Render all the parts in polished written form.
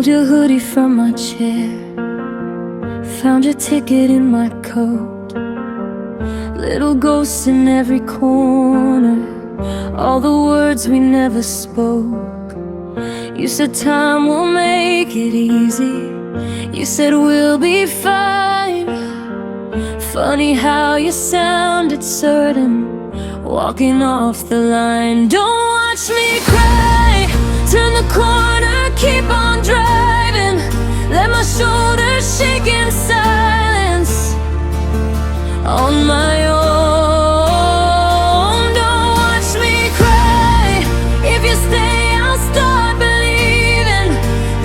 Pulled your hoodie from my chair, found your ticket in my coat. Little ghosts in every corner, all the words we never spoke. You said time will make it easy, you said we'll be fine. Funny how you sounded certain, walking off the line. Don't watch me cry, turn the corner, keep on driving. Let my shoulders shake in silence on my own. Don't watch me cry, if you stay I'll start believing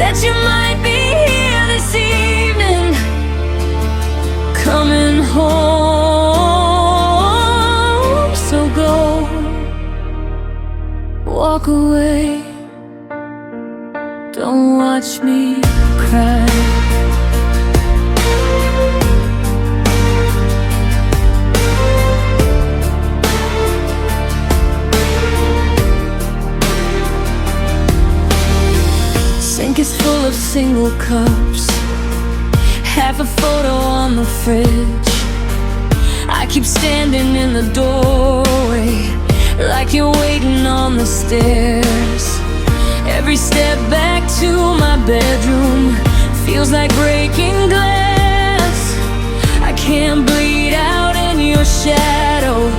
that you might be here this evening, coming home. So go, walk away, don't watch me cry. Sink is full of single cups, half a photo on the fridge. I keep standing in the doorway, like you're waiting on the stairs. Every step back to my bedroom feels like breaking glass. I can't bleed out in your shadow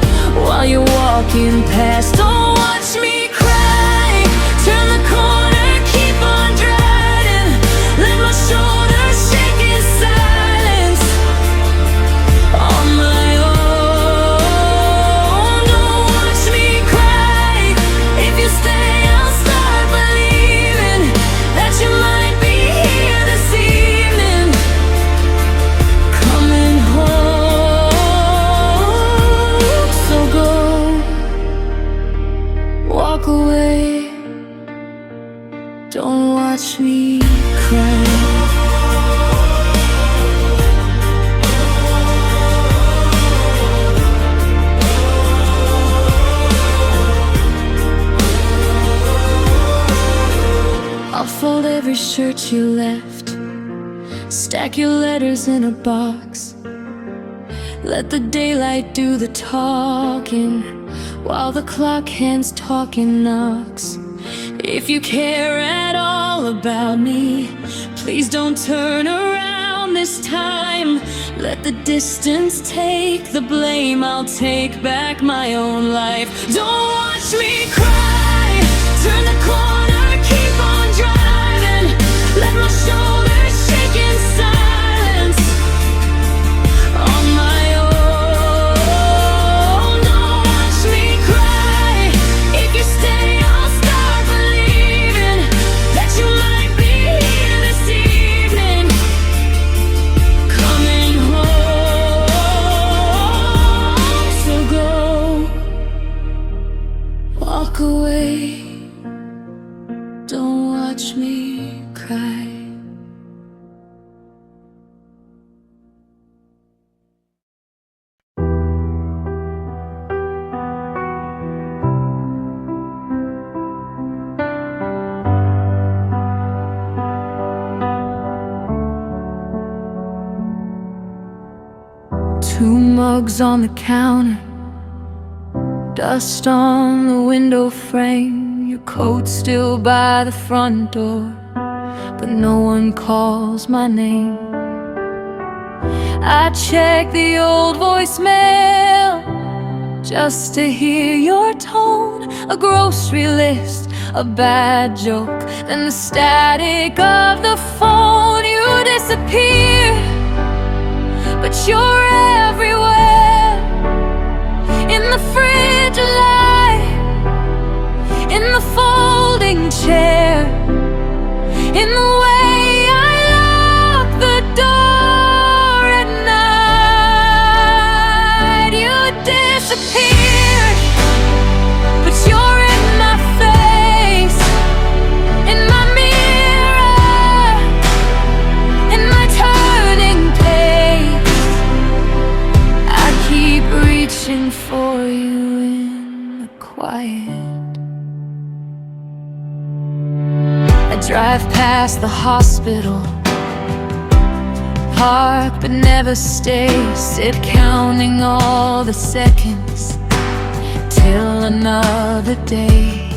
while you're walking past. Don't watch me cry, turn the corner, keep on driving. Let my shoulders shake in silence on my own. Don't watch me cry, if you stay I'll start believing that you might be here this evening, coming home. So go, walk away, don't watch me cry. I'll fold every shirt you left, stack your letters in a box. Let the daylight do the talking, while the clock hands talking knocks. If you care at all about me, please don't turn around this time. Let the distance take the blame, I'll take back my own life. Don't watch me cry, turn the corner, keep on driving. Let my shoulders shake in silence on my own. Don't watch me cry, if you stay I'll start believing that you might be here this evening, coming home. So go, walk away, don't watch me cry. Two mugs on the counter, dust on the window frame. Your coat's still by the front door, but no one calls my name. I check the old voicemail just to hear your tone. A grocery list, a bad joke, then the static of the phone. You disappear, but you're everywhere. In the fridge alive, in the folding chair, in the way I lock the door at night. You disappeared, but you're in my face, in my mirror, in my turning page. I keep reaching for you in the quiet. I drive Drive past the hospital, park but never stay. Sit counting all the seconds till another day.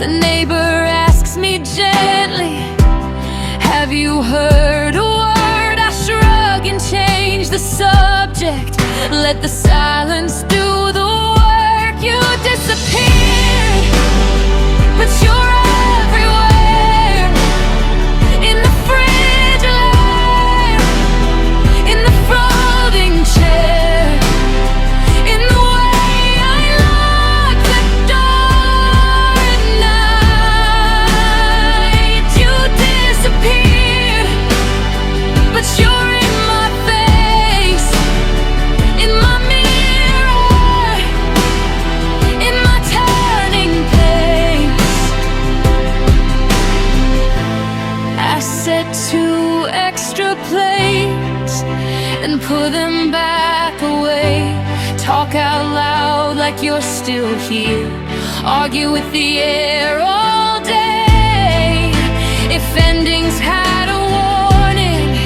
The neighbor asks me gently, have you heard a word? I shrug and change the subject. Let the silence do the work. You disappeared, but you're everywhere. In the fridge lamp, in the folding chair, in the way I lock the door at night. You disappeared, but you're in my face, in my mirror, in my turning pace. I set 2 extra plates and put them back away. Talk out loud like you're still here. Argue with the air all day. If endings had a warning,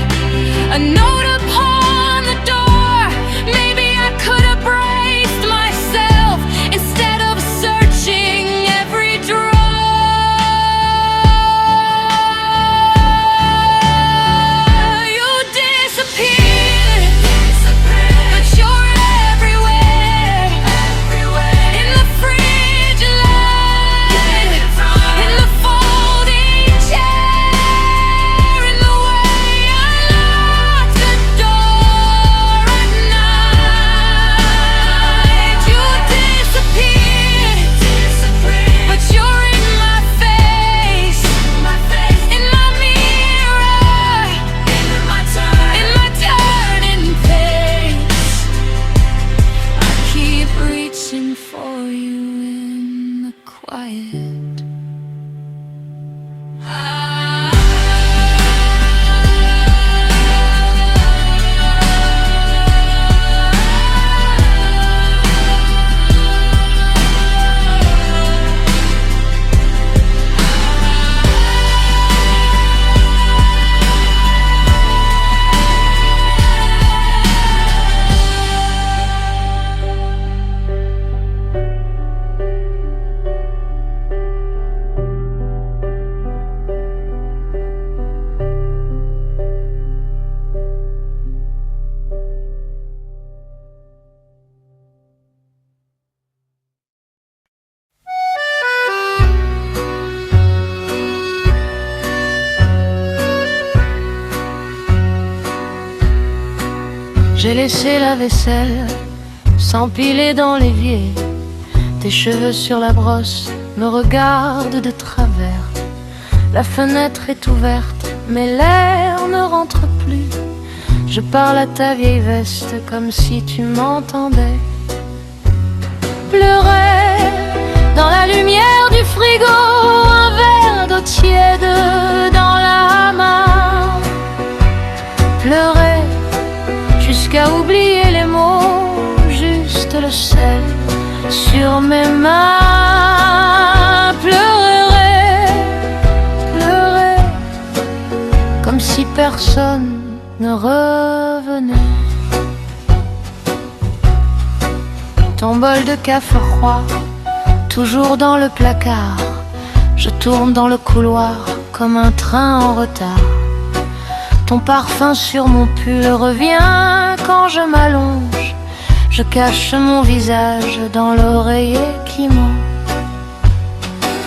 a note upon the door, maybe I could have braced myself instead of searching every drawer. You disappeared, but you're everywhere. In the fridge lamp, in the folding chair, in the way I lock the door at night. You disappeared, but you're in my face, in my mirror, in my turning pace. I keep reaching for you in the quiet. J'ai laissé la vaisselle s'empiler dans l'évier. Tes cheveux sur la brosse me regardent de travers. La fenêtre est ouverte, mais l'air ne rentre plus. Je parle à ta vieille veste comme si tu m'entendais. Pleurais dans la lumière du frigo, un verre d'eau tiède dans la main. Pleurais jusqu'à oublier les mots, juste le sel sur mes mains. Pleurais, pleurais, comme si personne ne revenait. Ton bol de café froid, toujours dans le placard. Je tourne dans le couloir comme un train en retard. Ton parfum sur mon pull revient quand je m'allonge. Je cache mon visage dans l'oreiller qui monte.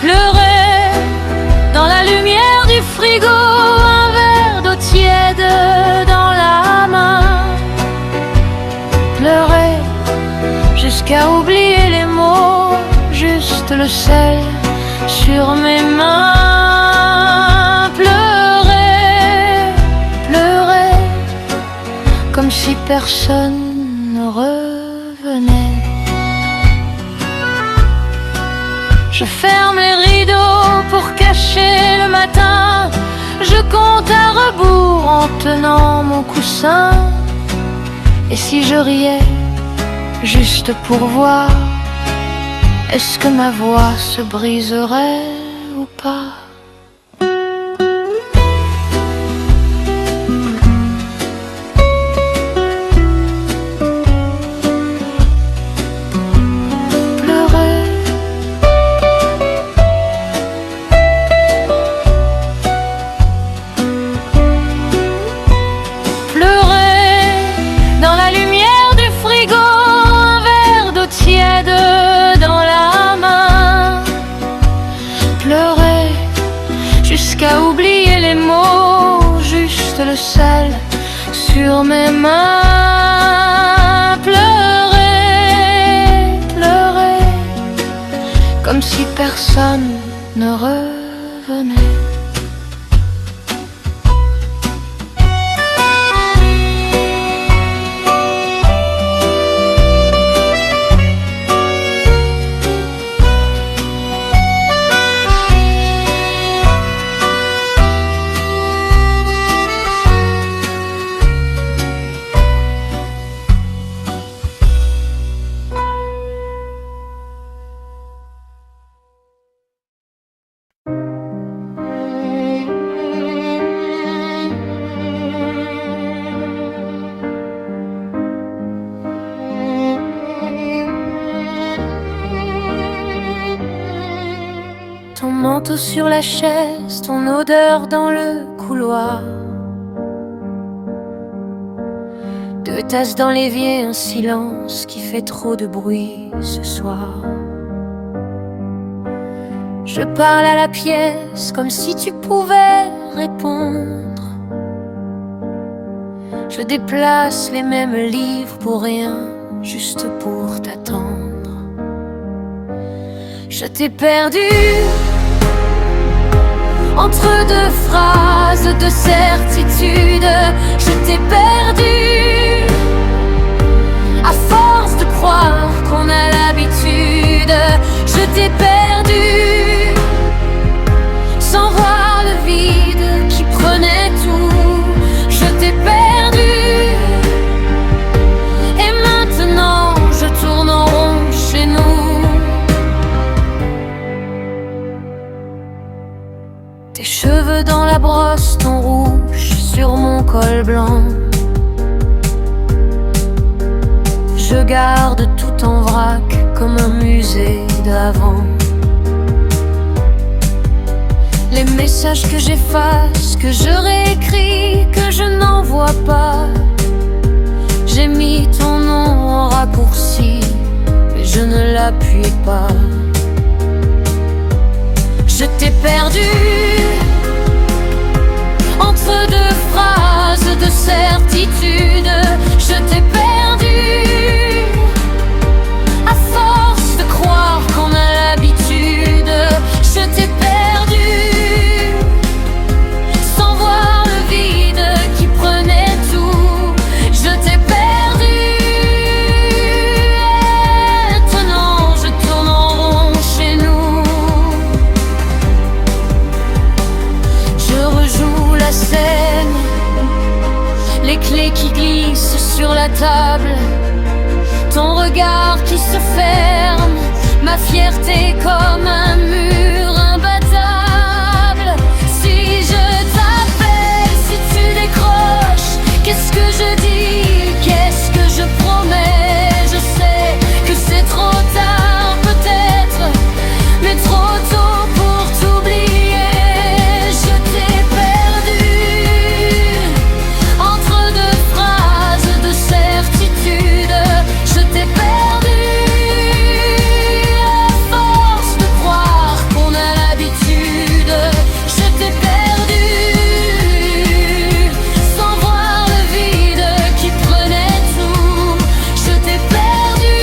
Pleurais dans la lumière du frigo, un verre d'eau tiède dans la main. Pleurais jusqu'à oublier les mots, juste le sel sur mes mains. Pleurais, pleurais, comme si personne ne revenait. Je ferme les rideaux pour cacher le matin. Je compte à rebours en tenant mon coussin. Et si je riais, juste pour voir, est-ce que ma voix se briserait ou pas? le sel sur mes mains. Pleurer, pleurer, comme si personne ne revenait. Ton manteau sur la chaise, ton odeur dans le couloir. 2 tasses dans l'évier, un silence qui fait trop de bruit ce soir. Je parle à la pièce comme si tu pouvais répondre. Je déplace les mêmes livres pour rien, juste pour t'attendre. Je t'ai perdu entre 2 phrases de certitude. Je t'ai perdu à force de croire qu'on a l'habitude. Je t'ai perdu sans voir le vide qui prenait tout. Je t'ai perdu et maintenant je tourne en rond chez nous. Tes cheveux dans la brosse, ton rouge sur mon col blanc. Je garde tout en vrac comme un musée d'avant. Les messages que j'efface, que je réécris, que je n'envoie pas. J'ai mis ton nom en raccourci, mais je ne l'appuie pas. Je t'ai perdu entre 2 phrases de certitude. Je t'ai perdu à force de croire qu'on a l'habitude. Je t'ai perdu sans voir le vide qui prenait tout. Je t'ai perdu, maintenant je tourne en rond chez nous. Je rejoue la scène, les clés qui glissent sur la table, ton regard qui se ferme, ma fierté comme un mur imbattable. Si je t'appelle, si tu décroches, qu'est-ce que je dis, qu'est-ce que je promets? Je sais que c'est trop tard peut-être, mais trop tôt pour t'oublier. Je t'ai perdu entre 2 phrases de certitude. Je t'ai perdu à force de croire qu'on a l'habitude. Je t'ai perdu sans voir le vide qui prenait tout. Je t'ai perdu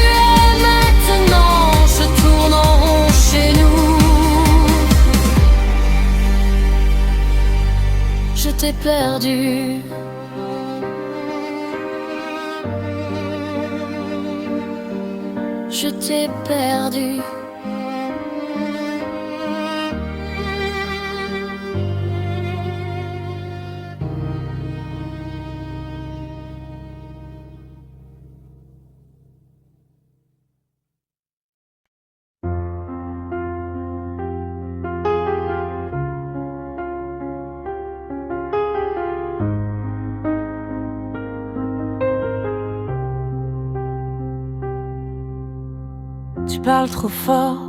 et maintenant je tourne en rond chez nous. Je t'ai perdu. Je t'ai perdu. Tu parles trop fort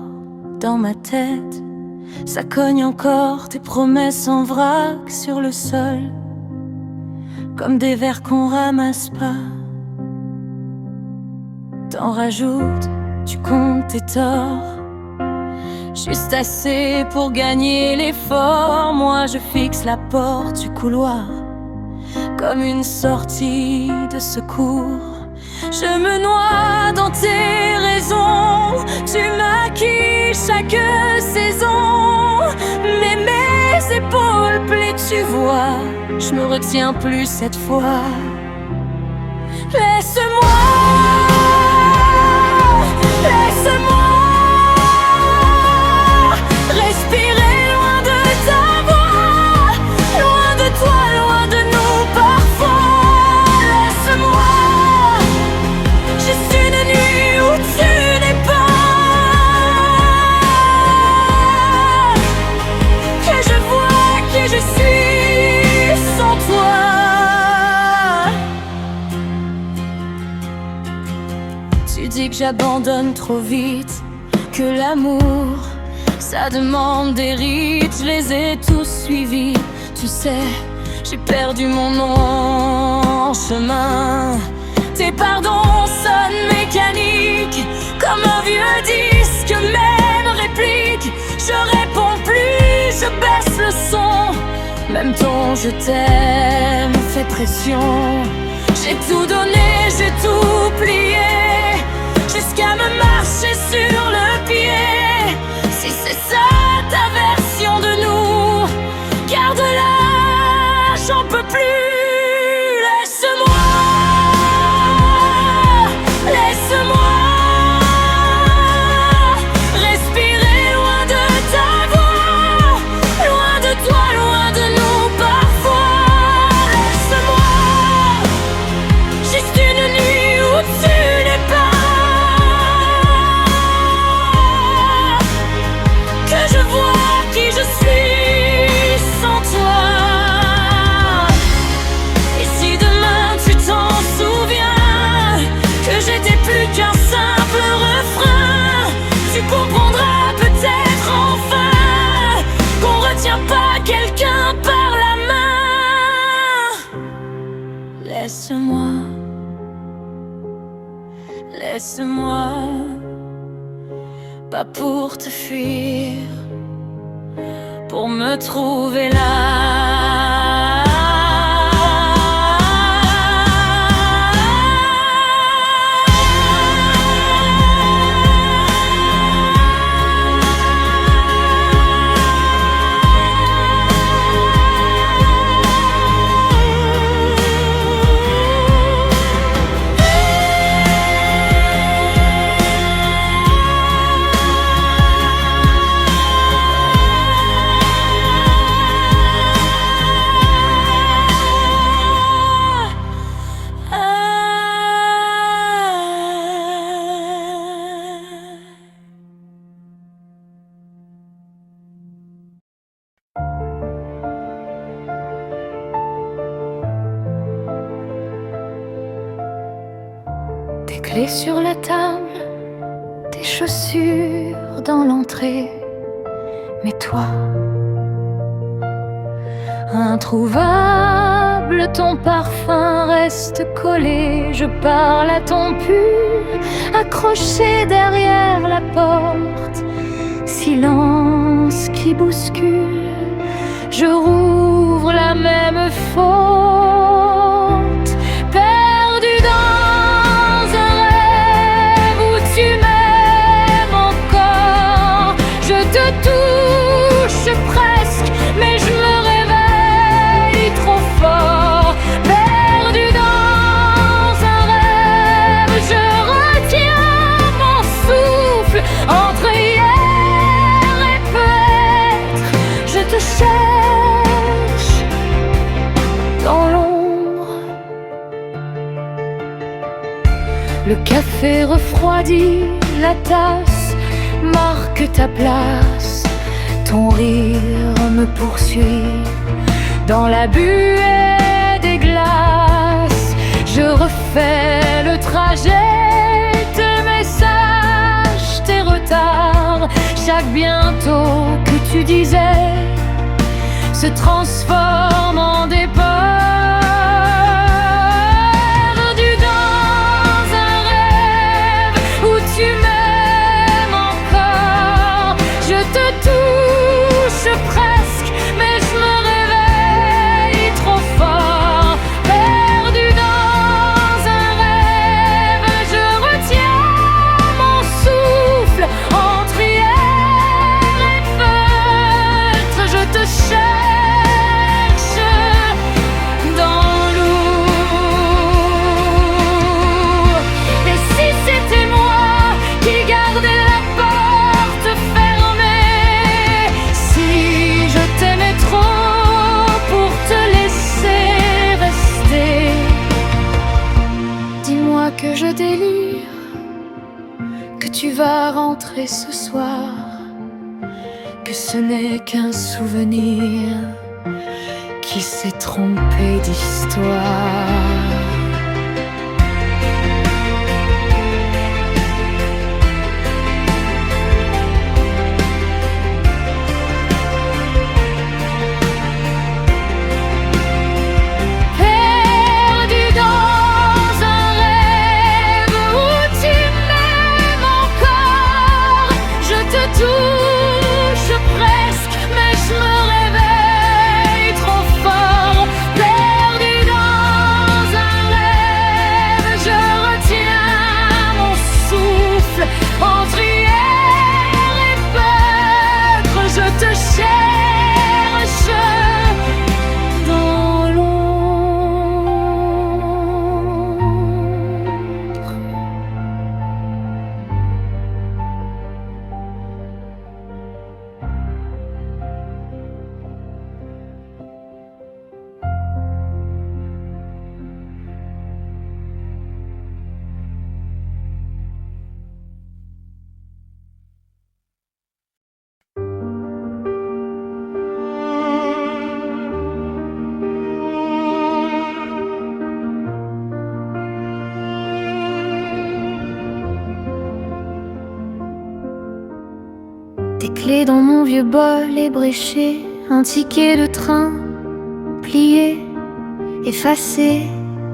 dans ma tête, ça cogne encore tes promesses en vrac sur le sol, comme des vers qu'on ramasse pas. T'en rajoutes, tu comptes tes torts. juste assez pour gagner l'effort. Moi je fixe la porte du couloir comme une sortie de secours. Je me noie dans tes raisons, tu maquilles chaque saison. Mais mes épaules plient, tu vois, je me retiens plus cette fois. Laisse-moi, laisse-moi respirer loin de ta voix, loin de toi, loin de nous parfois. Laisse-moi, juste une nuit où tu n'es pas, que je vois qui je suis sans toi. Tu dis que j'abandonne trop vite, que l'amour ça demande des rites. Je les ai tous suivis, tu sais, j'ai perdu mon nom en chemin. Tes pardons sonnent mécaniques, comme un vieux disque, même réplique. Je réponds plus, je baisse le son, même ton je t'aime fait pression. J'ai tout donné, j'ai tout plié, jusqu'à me marcher sur le pied. Si c'est ça ta version de nous, garde-la, j'en peux plus. Laisse-moi, laisse-moi respirer loin de ta voix, loin de toi, loin de nous parfois. Laisse-moi, juste une nuit où tu n'es pas, que je vois qui je suis sans toi. Et si demain tu t'en souviens, que j'étais plus qu'un simple refrain, tu comprendras peut-être enfin qu'on retient pas quelqu'un par la main. Laisse-moi, laisse-moi, pas pour te fuir, pour me trouver là. Des clés sur la table, tes chaussures dans l'entrée. Mais toi, introuvable, ton parfum reste collé. Je parle à ton pull, accroché derrière la porte. Silence qui bouscule, je rouvre la même faute. Perdu dans un rêve où tu m'aimes encore. Je te touche presque, mais je me réveille trop fort. Perdu dans un rêve, je retiens mon souffle entre hier et peut-être. Je te cherche dans l'ombre. Le café refroidi, la tasse marque ta place. Ton rire me poursuit dans la buée des glaces. Je refais le trajet, tes messages, tes retards. Chaque bientôt que tu disais se transforme en départ. Perdu dans un rêve où tu m'aimes encore. Je te je délire, que tu vas rentrer ce soir, que ce n'est qu'un souvenir qui s'est trompé d'histoire. Des clés dans mon vieux bol ébréché, un ticket de train plié, effacé,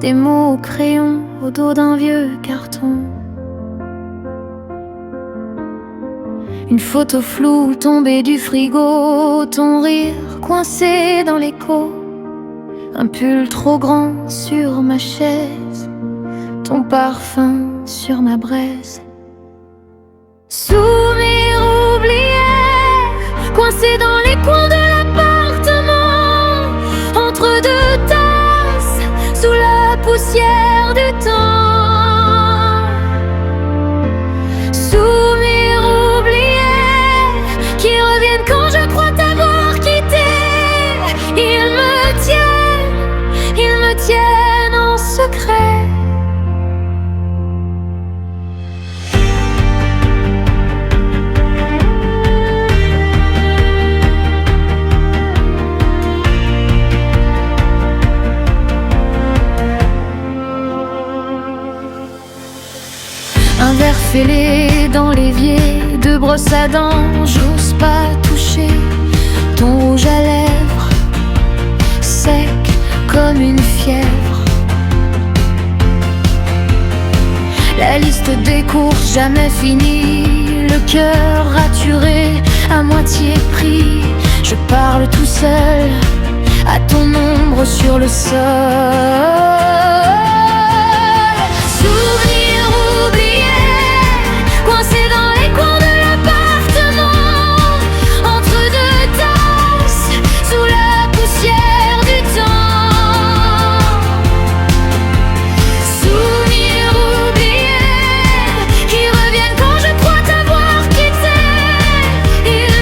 des mots au crayon au dos d'un vieux carton. Une photo floue tombée du frigo, ton rire coincé dans l'écho, un pull trop grand sur ma chaise, ton parfum sur ma braise. Souvenirs oubliés, coincés dans les coins de l'appartement, entre deux tasses, sous la poussière du temps. Souvenirs oubliés, qui reviennent quand je crois t'avoir quitté. Ils me tiennent en secret. Un verre fêlé dans l'évier, deux brosses à dents, j'ose pas toucher ton rouge à lèvres, sec comme une fièvre. La liste des courses jamais finie, le cœur raturé, à moitié pris. Je parle tout seul à ton ombre sur le sol. Souvenirs oubliés, coincés dans les coins de l'appartement, entre deux tasses, sous la poussière du temps. Souvenirs oubliés, qui reviennent quand je crois t'avoir quitté. Ils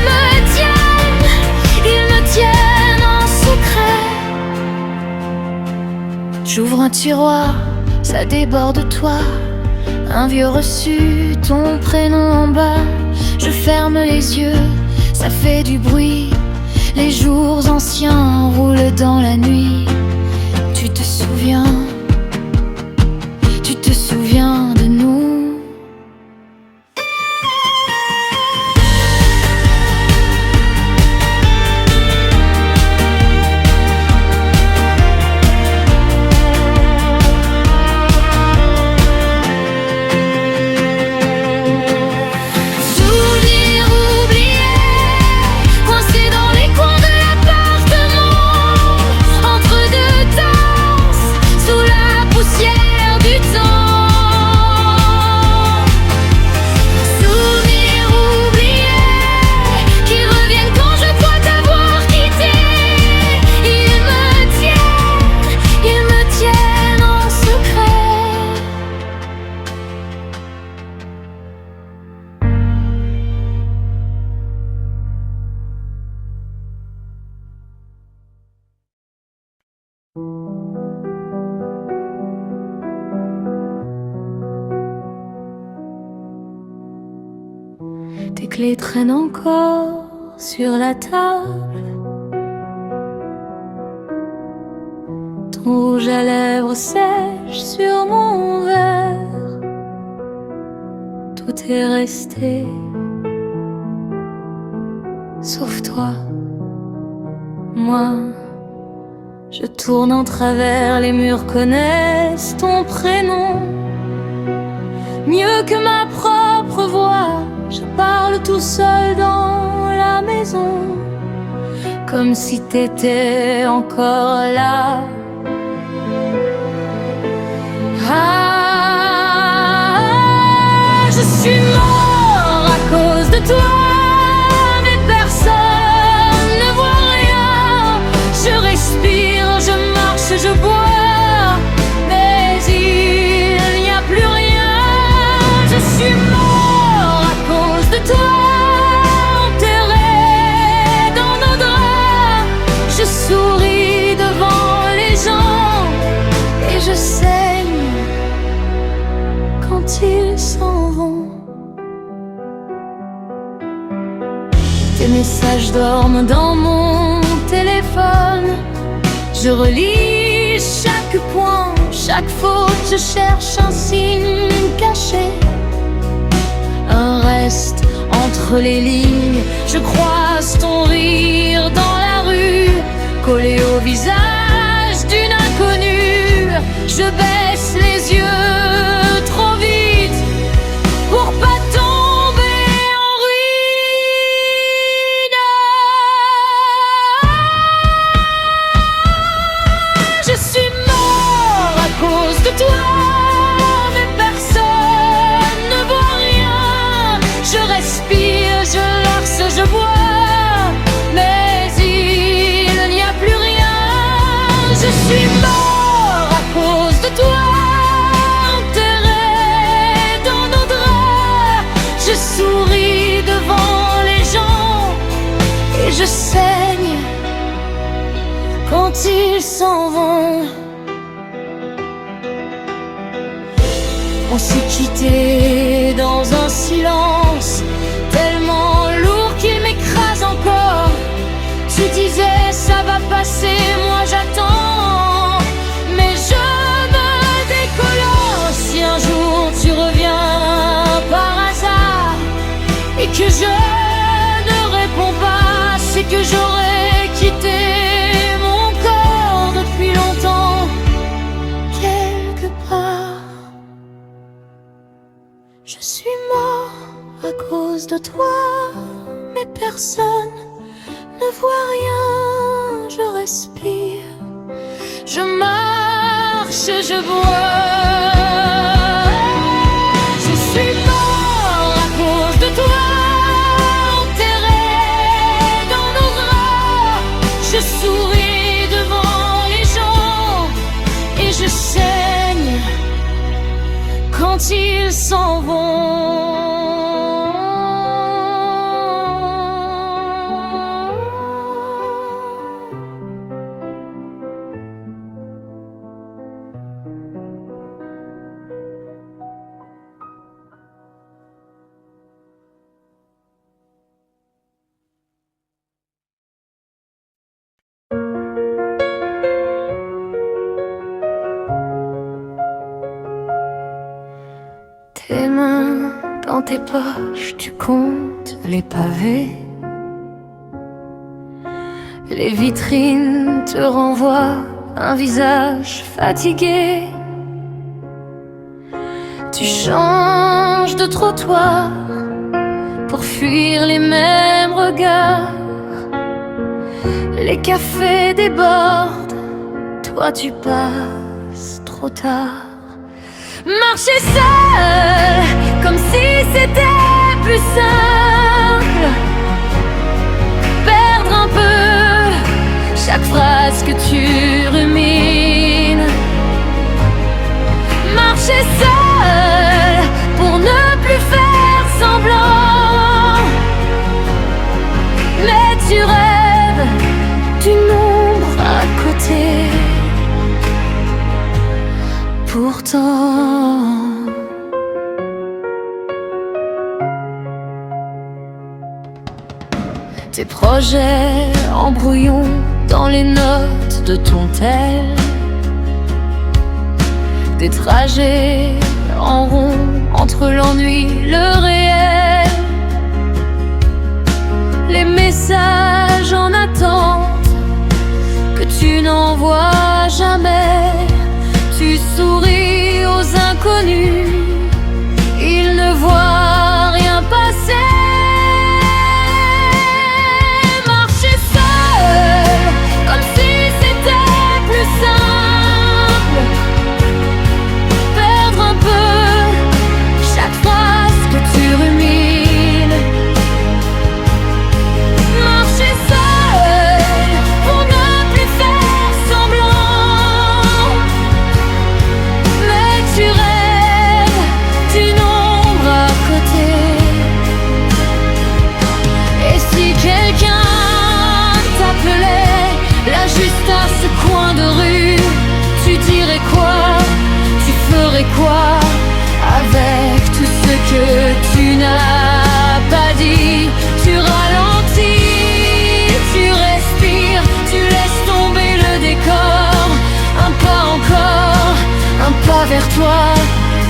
me tiennent en secret. J'ouvre un tiroir, ça déborde toi, un vieux reçu, ton prénom en bas. Je ferme les yeux, ça fait du bruit. Les jours anciens roulent dans la nuit. Tu te souviens de nous. Souvenirs oubliés, coincés dans les coins de l'appartement, entre deux tasses, sous clés traînent encore sur la table. Ton rouge à lèvres sèche sur mon verre. Tout est resté, sauf toi. Moi, je tourne en travers, les murs connaissent ton prénom. Mieux que ma propre voix, je parle tout seul dans la maison, comme si t'étais encore là. Ah, je suis mort à cause de toi, mais personne ne voit rien. Je respire, je marche, je bois, mais il n'y a plus rien. Je suis mort à cause de toi, enterré dans nos draps. Je souris devant les gens et je saigne quand ils s'en vont. Tes messages dorment dans mon téléphone. Je relis chaque point, chaque faute. Je cherche un signe caché, un reste entre les lignes. Je croise ton rire dans la rue, collé au visage d'une inconnue. Je baisse les yeux trop vite pour pas tomber en ruine. Je suis mort à cause de toi, mais personne ne voit rien. Je respire, je lance, je bois, mais il n'y a plus rien. Je suis mort à cause de toi, enterré dans nos draps. Je souris devant les gens et je saigne quand ils s'en vont. On s'est quitté dans un silence tellement lourd qu'il m'écrase encore. Tu disais ça va passer, moi j'attends, mais je me décolore. Si un jour tu reviens par hasard et que je ne réponds pas, c'est que j'aurais quitté mon corps depuis longtemps, quelque part. Je suis mort à cause de toi, mais personne ne voit rien. Je respire, je marche, je bois. Je suis mort à cause de toi, enterré dans nos draps. Je souris devant les gens et je saigne quand ils s'en vont. Tes mains dans tes poches, tu comptes les pavés. Les vitrines te renvoient un visage fatigué. Tu changes de trottoir pour fuir les mêmes regards. Les cafés débordent, toi tu passes trop tard. Marcher seul, comme si c'était plus simple. Perdre un peu chaque phrase que tu rumines. Marcher seul pour ne plus faire semblant. Mais tu rêves d'une ombre à côté. Pourtant tes projets en brouillon dans les notes de ton tel, des trajets en rond entre l'ennui, le réel, les messages en attente que tu n'envoies jamais. Tu souris aux inconnus, ils ne voient rien passer. Marcher seul, comme si c'était plus simple. Perdre un peu chaque phrase que tu rumines. Marcher seul pour ne plus faire semblant. Mais tu rêves d'une ombre à côté. Et si quelqu'un t'appelait là juste à ce coin de rue, tu dirais quoi? Tu ferais quoi avec tout ce que tu n'as pas dit? Tu ralentis, tu respires, tu laisses tomber le décor. Un pas encore, un pas vers toi.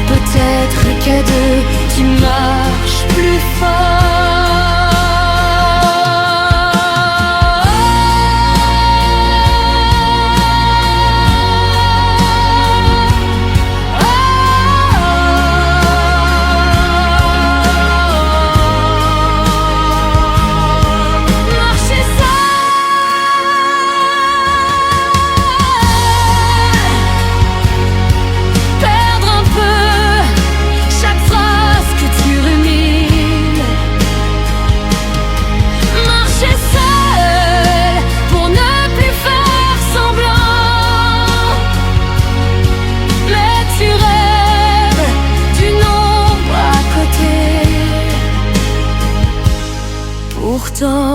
Peut-être qu'à deux, tu marches plus Marcher seul, perdre un peu chaque phrase que tu rumines. Marcher seul pour ne plus faire semblant. Mais tu rêves d'une ombre à côté. Pourtant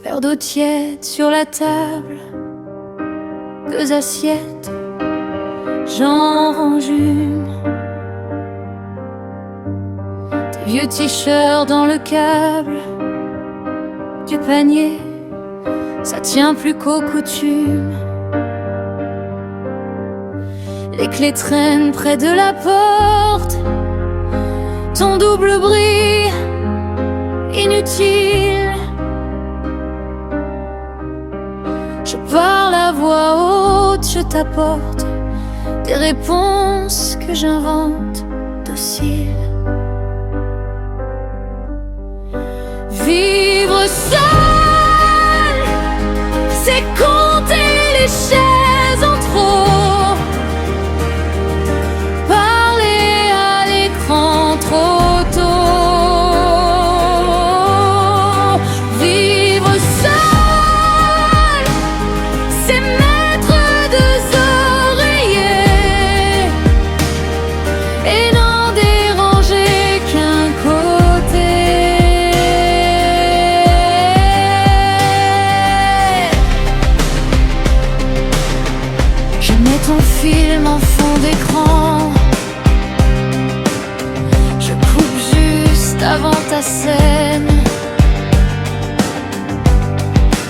verre d'eau tiède sur la table, deux assiettes, j'en range une. Tes vieux t-shirts dans le câble du panier, ça tient plus qu'aux coutumes. Les clés traînent près de la porte, ton double brille inutile. Je parle à voix haute, je t'apporte des réponses que j'invente dociles. Vivre seul, c'est compter les chaises en trop, parler à l'écran trop tôt. Vivre seul, c'est mettre deux oreillers et n'en déranger qu'un côté. Je mets ton film en fond d'écran, je coupe juste avant ta scène.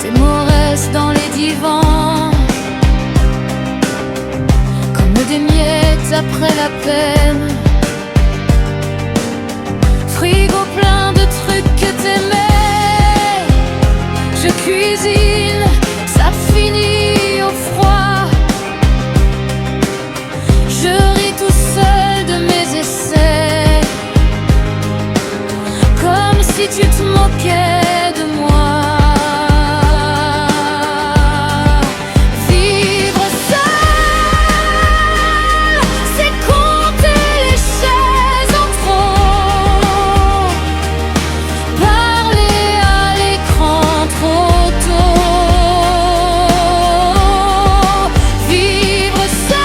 Tes mots restent dans les divans comme des miettes après la peine. Frigo plein de trucs que t'aimais, je cuisine, ça finit au froid. Je ris tout seul de mes essais, comme si tu te moquais de moi. Vivre seul, c'est compter les chaises en trop, parler à l'écran trop tôt. Vivre seul,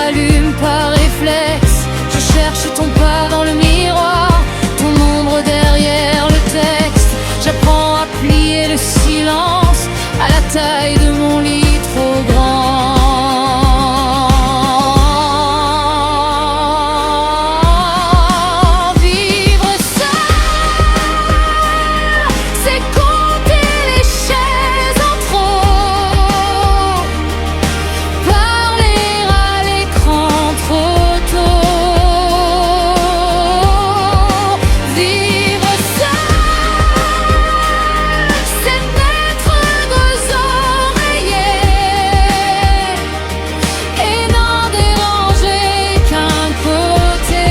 rallume par réflexe. Je cherche ton pas dans le miroir, ton ombre derrière le texte. J'apprends à plier le silence à la taille de mon lit trop grand. Vivre seul, c'est compter les chaises en trop, parler à l'écran trop tôt. Vivre seul, c'est mettre deux oreillers et n'en déranger qu'un côté.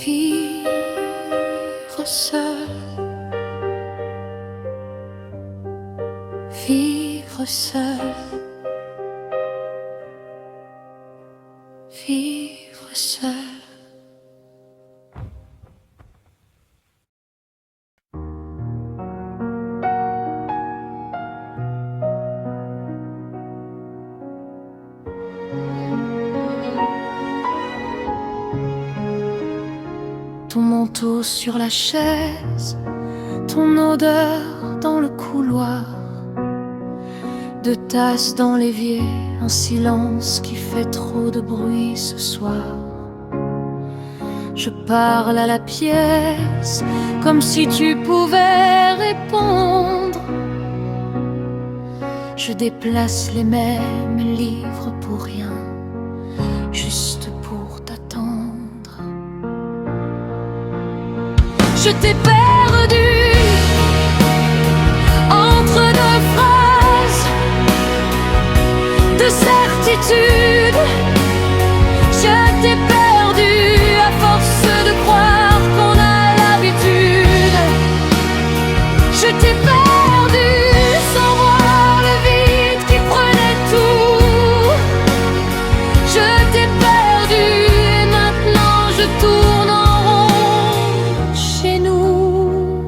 Vivre seul, vivre seul, vivre seul. Ton manteau sur la chaise, ton odeur dans le couloir, deux tasses dans l'évier, un silence qui fait trop de bruit ce soir. Je parle à la pièce comme si tu pouvais répondre. Je déplace les mêmes livres pour rien, juste pour t'attendre. Je t'ai perdu entre deux phrases de certitude. Je t'ai perdu à force de croire qu'on a l'habitude. Je t'ai perdu sans voir le vide qui prenait tout. Je t'ai perdu et maintenant je tourne en rond chez nous.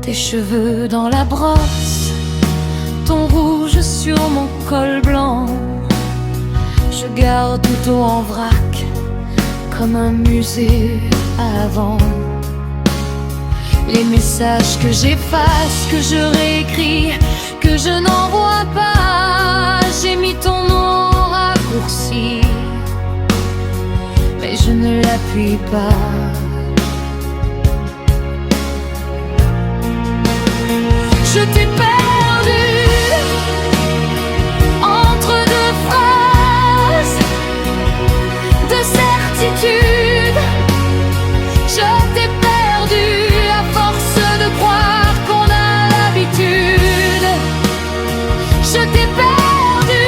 Tes cheveux dans la brosse, ton rouge sur mon col blanc. Je garde tout en vrac comme un musée avant. Les messages que j'efface, que je réécris, que je n'envoie pas. J'ai mis ton nom raccourci, mais je ne l'appuie pas. Je t'ai perdu entre deux phrases de certitude. Je t'ai perdu à force de croire qu'on a l'habitude. Je t'ai perdu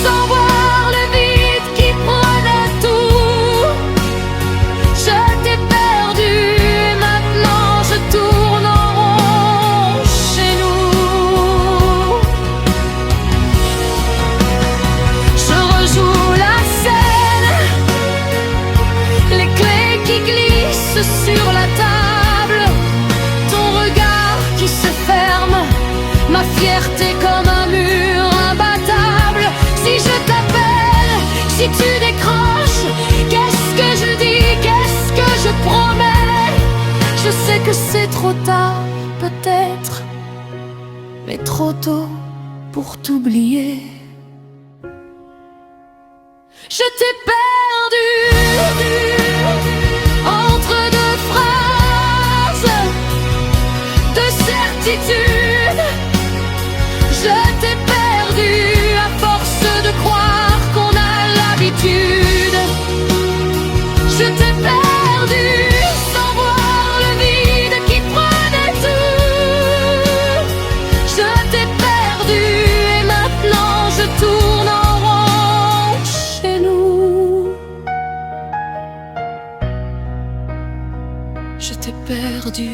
sans voir le vide qui prenait tout. Je t'ai perdu et maintenant je tourne en rond chez nous. Je rejoue la scène, les clés qui glissent sur la table, ton regard qui se ferme, ma fierté comme un mur imbattable. Si je t'appelle, si tu décroches, qu'est-ce que je dis, qu'est-ce que je promets? Je sais que c'est trop tard, peut-être, mais trop tôt pour t'oublier. Je t'ai perdu entre deux phrases de certitude. Je t'ai perdu à force de croire qu'on a l'habitude. Je t'ai perdu sans voir le vide qui prenait tout. Je t'ai perdu et maintenant je tourne en rond chez nous. Je t'ai perdu.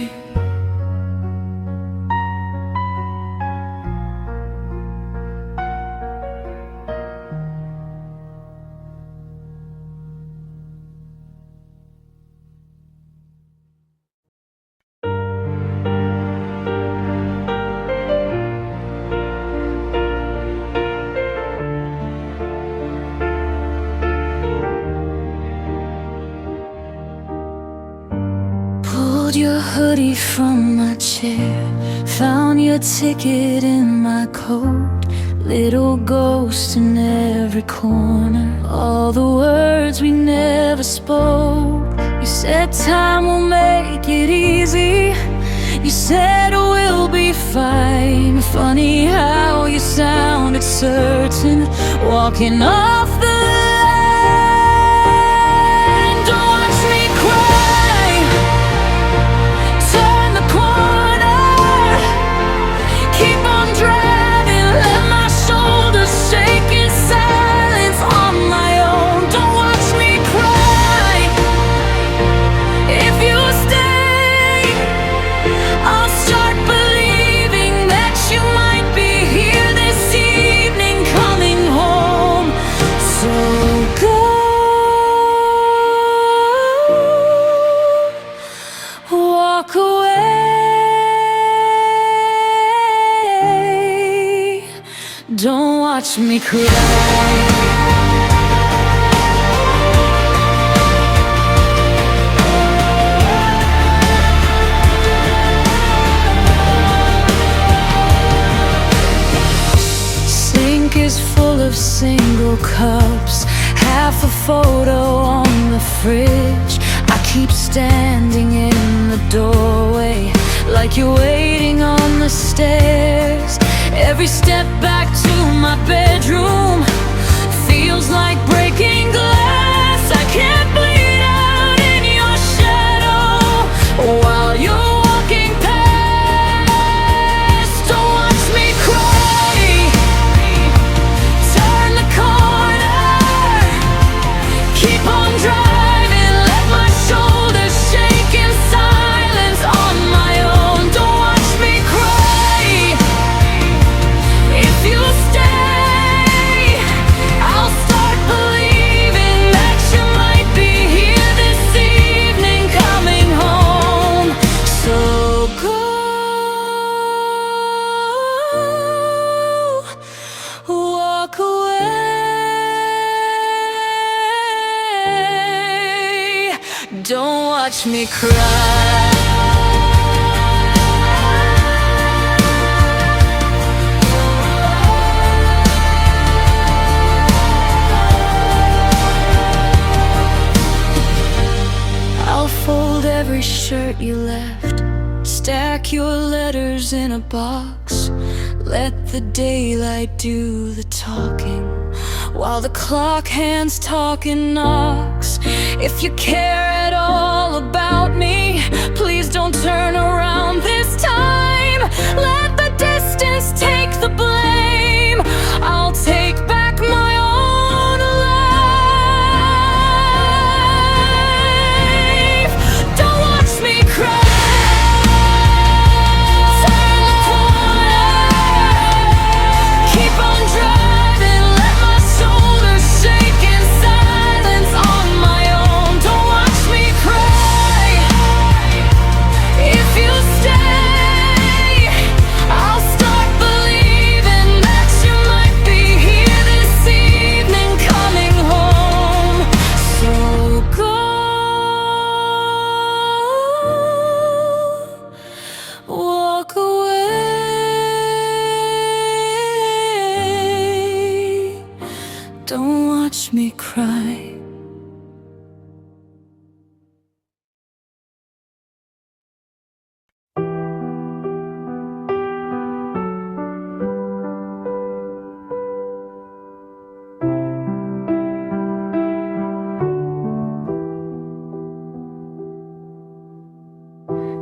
Pulled your hoodie from my chair, found your ticket in my coat. Little ghost in every corner, all the words we never spoke. You said time will make it easy, you said we'll be fine. Funny how you sounded certain, walking off the line. Don't watch me cry, turn the corner, keep on driving, let my shoulders shake in silence on my own. Don't watch me cry, if you stay, I'll start believing that you might be here this evening, coming home. So go, walk away, don't watch me cry. Sink is full of single cups, half a photo on the fridge. I keep standing in the doorway, like you're waiting on the stairs. Every step back to my bedroom feels like breaking glass. I can't bleed out in your shadow while you're walking past. Don't watch me cry, turn the corner, keep on driving, let my shoulders shake in silence on my own. Don't watch me cry, if you stay, I'll start believing that you might be here this evening, coming home. So go, walk away, don't watch me cry. I'll fold every shirt you left, stack your letters in a box, let the daylight do the talking, while the clock hands talk and knocks. If you care at all about me, please don't turn around this time. Let the distance take the blame, I'll take back my own life. Don't watch me cry, turn the corner, keep on driving, let my shoulders shake in silence on my own. Don't watch me cry, if you stay, I'll start believing that you might be here this evening, coming home. So go, walk away, don't watch me cry.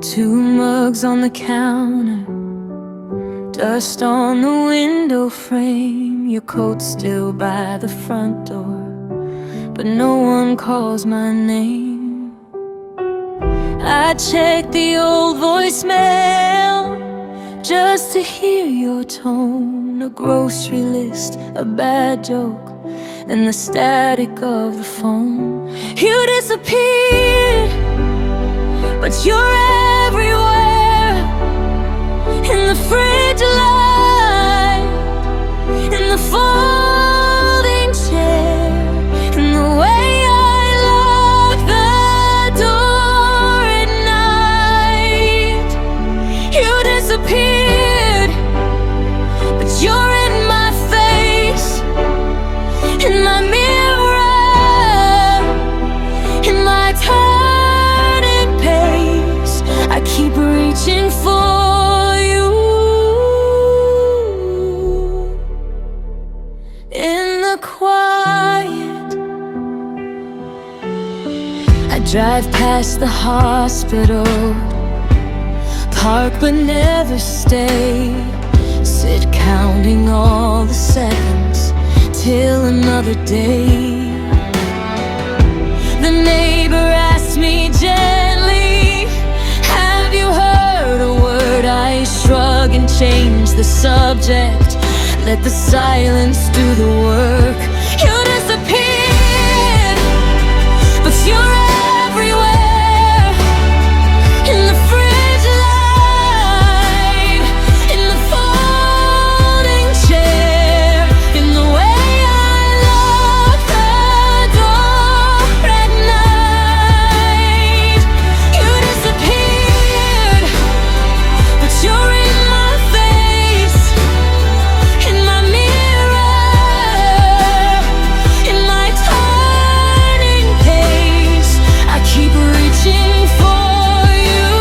Two mugs on the counter, dust on the window frame, your coat still by the front door, but no one calls my name. I check the old voicemail just to hear your tone, a grocery list, a bad joke, and the static of the phone. You disappeared, but you're everywhere, in the fridge light, in the folding chair, in the way I lock the door at night. Drive past the hospital, park but never stay. Sit counting all the seconds till another day. The neighbor asked me gently, have you heard a word? I shrug and change the subject. Let the silence do the work. You disappeared, but you're everywhere. In the fridge light, in the folding chair, in the way I lock the door at night. You disappeared, but you're in my face, in my mirror, in my turning pace. I keep reaching for you.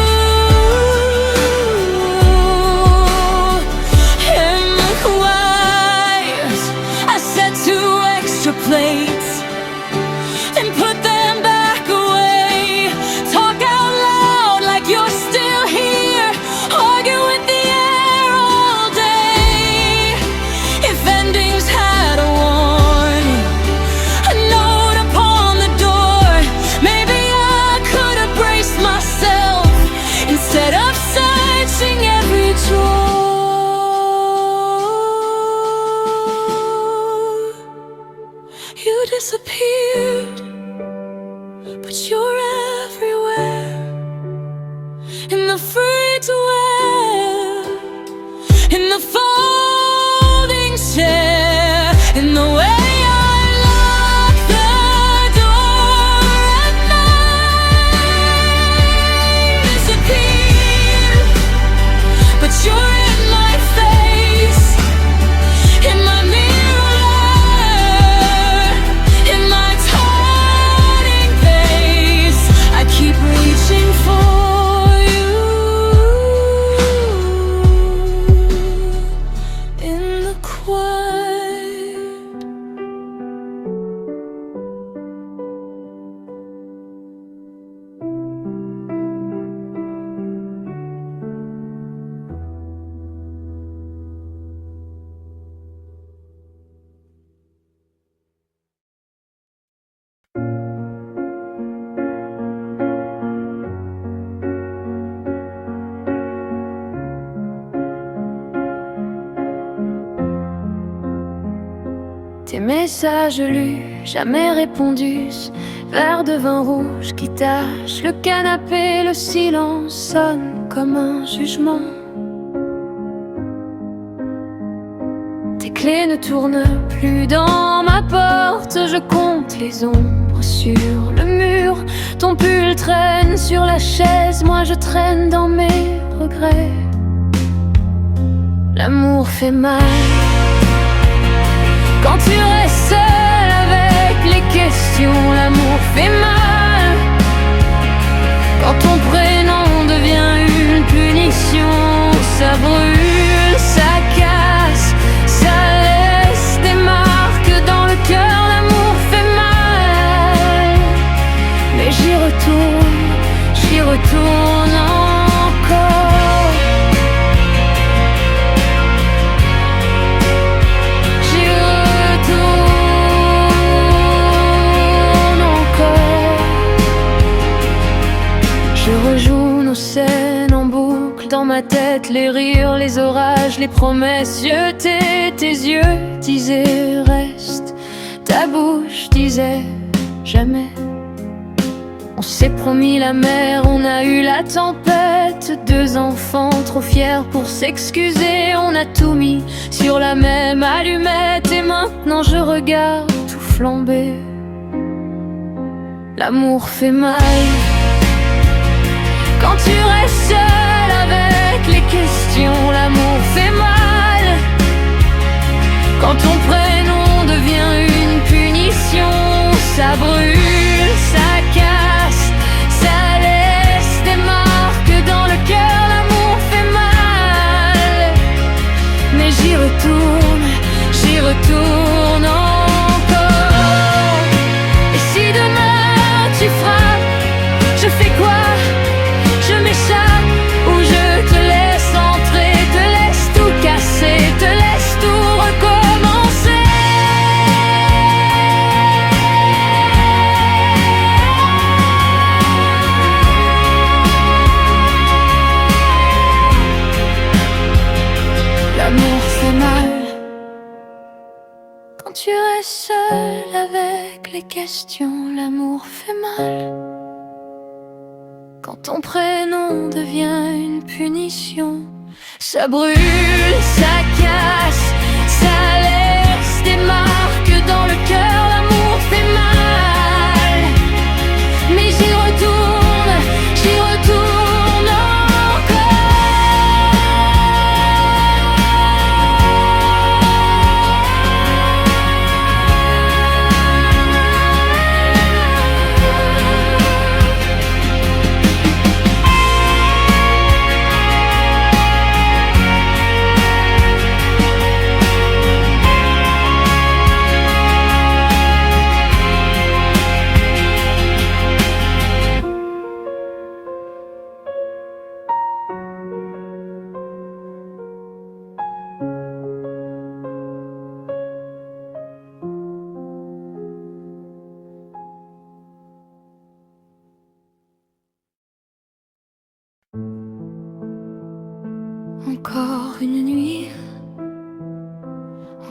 And look wise, I set 2 extra plates and put them back away. Talk out loud like you're still here. Argue with the air all day. If endings had a warning, a note upon the door, maybe I could have braced myself instead of searching every drawer. You disappeared, but you're everywhere. In the free to wear, in the folding chair, in the way I lock the door at night. Disappeared, but you're in my face, in my mirror, in my turning pace. I keep reaching for you. In the quiet, tes messages lus, jamais répondus. Verre de vin rouge qui tache le canapé. Le silence sonne comme un jugement. Tes clés ne tournent plus dans ma porte. Je compte les ombres sur le mur. Ton pull traîne sur la chaise. Moi je traîne dans mes regrets. L'amour fait mal quand tu restes seul avec les questions. L'amour fait mal quand ton prénom devient une punition. Ça brûle, ça casse, ça laisse des marques dans le cœur. L'amour fait mal, mais j'y retourne encore. J'y retourne encore. Je rejoue nos scènes en boucle dans ma tête. Les rires, les orages, les promesses jetées. Tes yeux disaient reste, ta bouche disait jamais. On s'est promis la mer, on a eu la tempête. 2 enfants trop fiers pour s'excuser. On a tout mis sur la même allumette. Et maintenant je regarde tout flamber. L'amour fait mal quand tu restes seul avec les questions. L'amour fait mal quand ton prénom devient une punition. Ça brûle, ça casse, ça laisse des marques dans le cœur. L'amour fait mal, mais j'y retourne encore. Et si demain tu frappes les questions, l'amour fait mal. Quand ton prénom devient une punition, ça brûle, ça casse, ça laisse des marques dans le cœur, l'amour fait mal. Mais j'y retourne encore une nuit,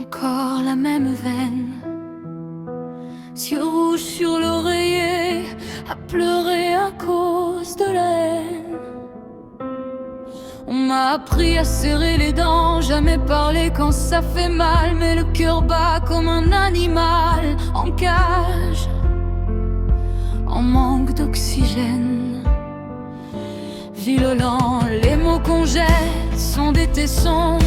encore la même veine, yeux rouges sur l'oreiller, à pleurer à cause de la haine. On m'a appris à serrer les dents, jamais parler quand ça fait mal, mais le cœur bat comme un animal en cage, en manque d'oxygène. Violent, les mots qu'on jette sont des tessons.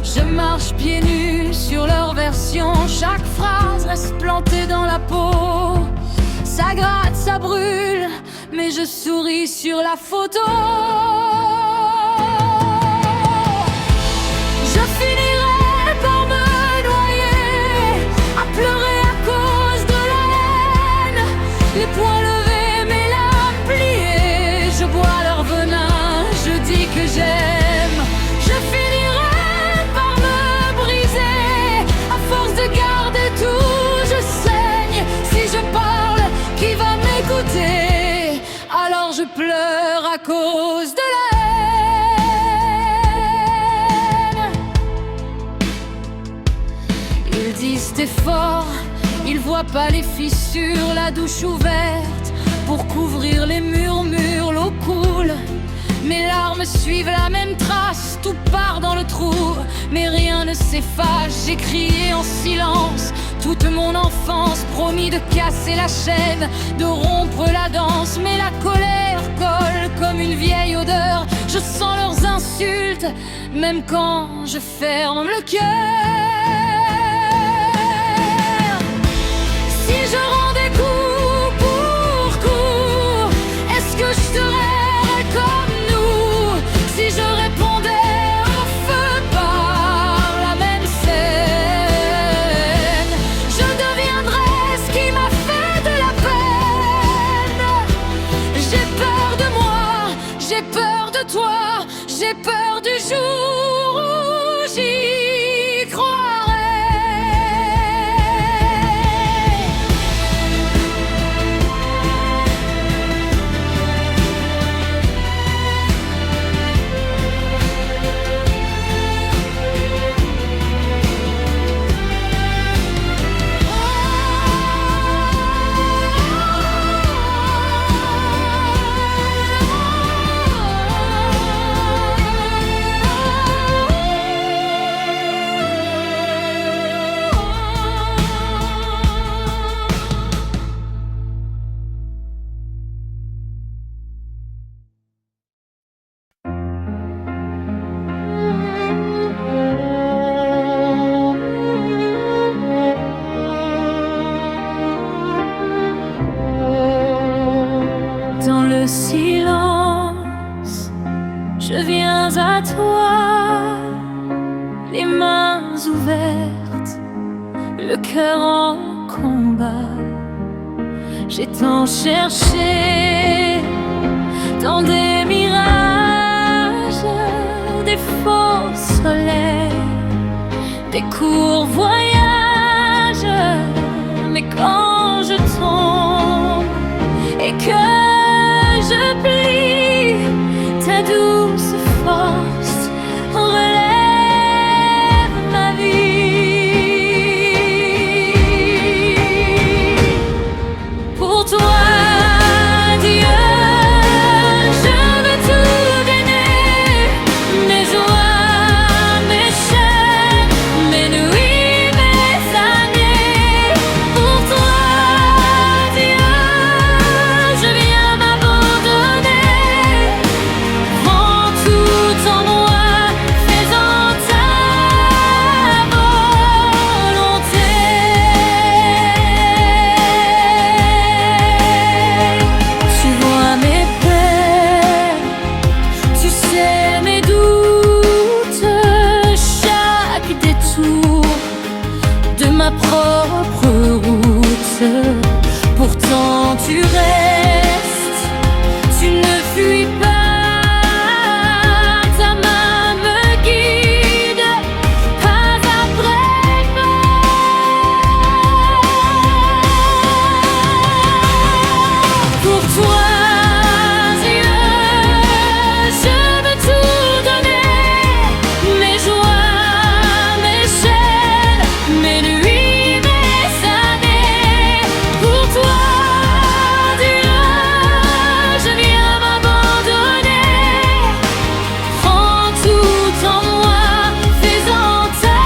Je marche pieds nus sur leur version. Chaque phrase reste plantée dans la peau. Ça gratte, ça brûle, mais je souris sur la photo. Je finirai par me noyer, à pleurer à cause de la haine. Les poings levés, mes larmes pliées, je bois leur venin, je dis que j'aime. Je finirai par me briser, à force de garder tout, je saigne. Si je parle, qui va m'écouter? Alors je pleure à cause de la haine. Ils disent t'es fort, ils voient pas les fissures, la douche ouverte pour couvrir les murmures, l'eau coule. Mes larmes suivent la même trace, tout part dans le trou, mais rien ne s'efface. J'ai crié en silence toute mon enfance, promis de casser la chaîne, de rompre la danse, mais la colère colle comme une vieille odeur. Je sens leurs insultes, même quand je ferme le cœur. Si je rendais coup pour coup, est-ce que je serais comme nous? Si je répondais au feu par la même scène, je deviendrais ce qui m'a fait de la peine. J'ai peur de moi, j'ai peur de toi, j'ai peur du jour où j'y croirai. Dans le silence, je viens à toi, les mains ouvertes, le cœur en combat. J'ai tant cherché dans des mirages, des faux soleils, des courts voyages. Mais quand je tombe et que je plie, ta douce force relève ma vie. tu restes, tu ne fuis pas. Ta main me guide, pas après pas. Pour toi, Dieu, je veux tout donner, mes joies, mes chaînes, mes nuits, mes années. Pour toi, Dieu, je viens m'abandonner. Prends tout en moi, fais-en ta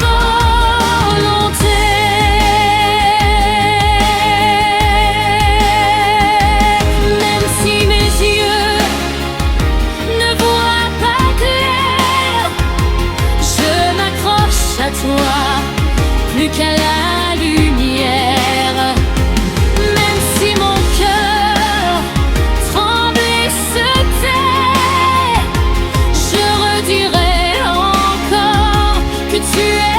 volonté. Même si mes yeux ne voient pas clair, je m'accroche à toi, plus qu'à la lumière. Même si mon cœur tremble et se tait, je redirai encore que tu es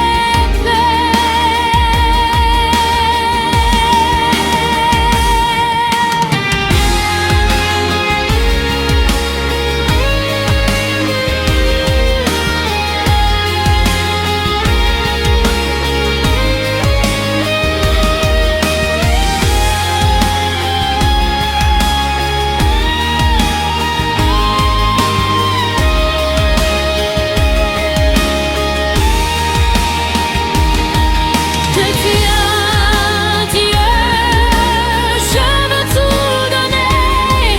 que tu as, Dieu, je veux tout donner,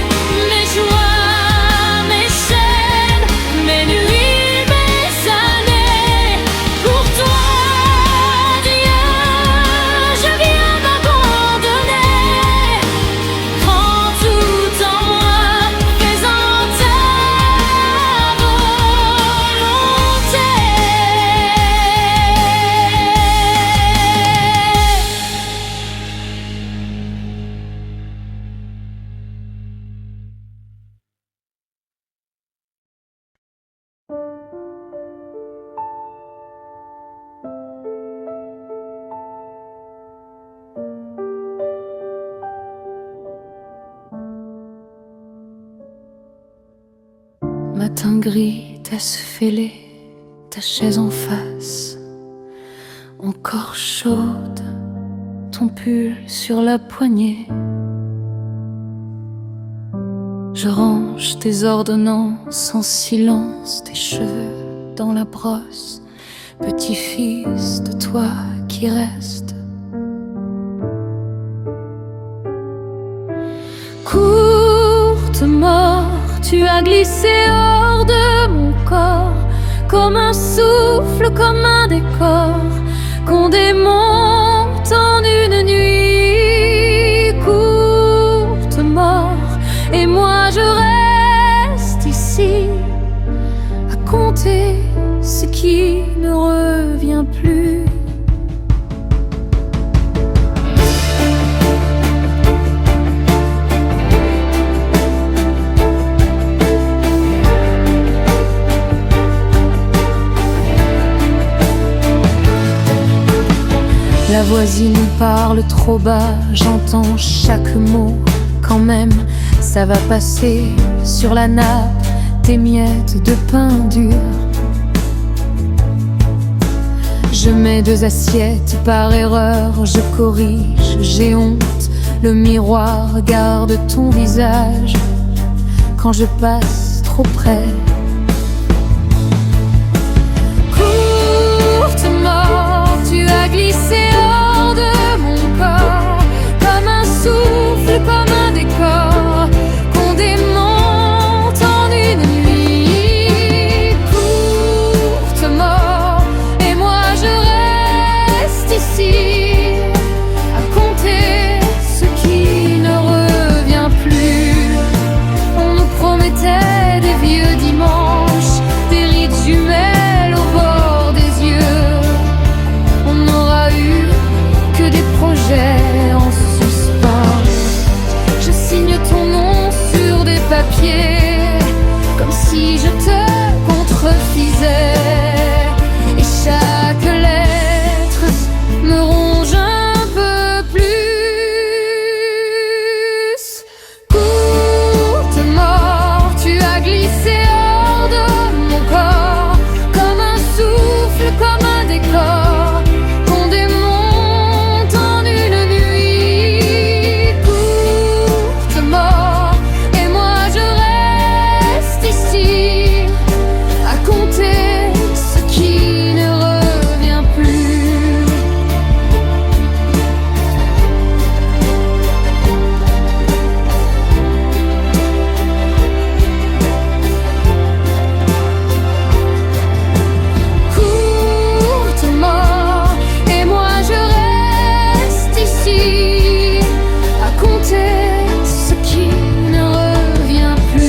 mes joies, mes chaînes, mes nuits, mes années. Pour toi, Dieu, je viens m'abandonner. Prends tout en moi, fais-en ta volonté. Matin gris, tasse fêlée, ta chaise en face, encore chaude, ton pull sur la poignée. Je range tes ordonnances en silence, tes cheveux dans la brosse, petit-fils de toi qui reste. Courte mort, tu as glissé hors de mon corps, comme un souffle, comme un décor qu'on démonte en une nuit. Courte mort, et moi je reste ici à compter ce qui ne revient plus. La voisine parle trop bas, j'entends chaque mot. Quand même, ça va passer sur la nappe, tes miettes de pain dur. Je mets 2 assiettes par erreur, je corrige, j'ai honte. Le miroir regarde ton visage quand je passe trop près. Courte mort, tu as glissé hors de mon corps, comme un souffle, comme un décor qu'on démonte en une nuit. Courte mort, et moi je reste ici à compter ce qui ne revient plus. On nous promettait des vieux dimanches, des rides jumelles au bord des yeux. On aura eu regretter ce qui ne revient plus.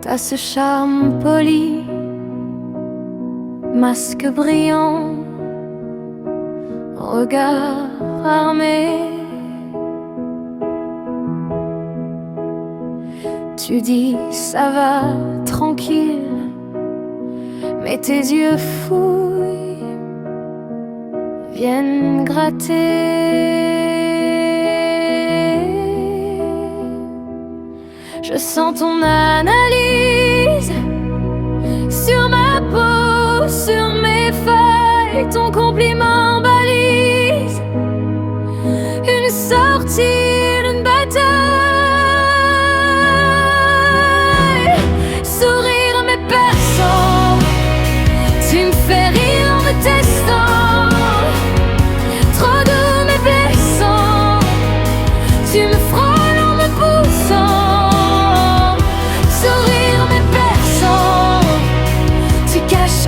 T'as ce charme poli, masque brillant, regard armé. Tu dis ça va tranquille, mais tes yeux fouillent, viennent gratter. Je sens ton analyse sur ma peau, sur mes feuilles, ton compliment balise une sortie d'une bataille. Sourire mais perçant, tu me fais rire en me testant. Trop doux mais blessant, tu me frôles en me poussant.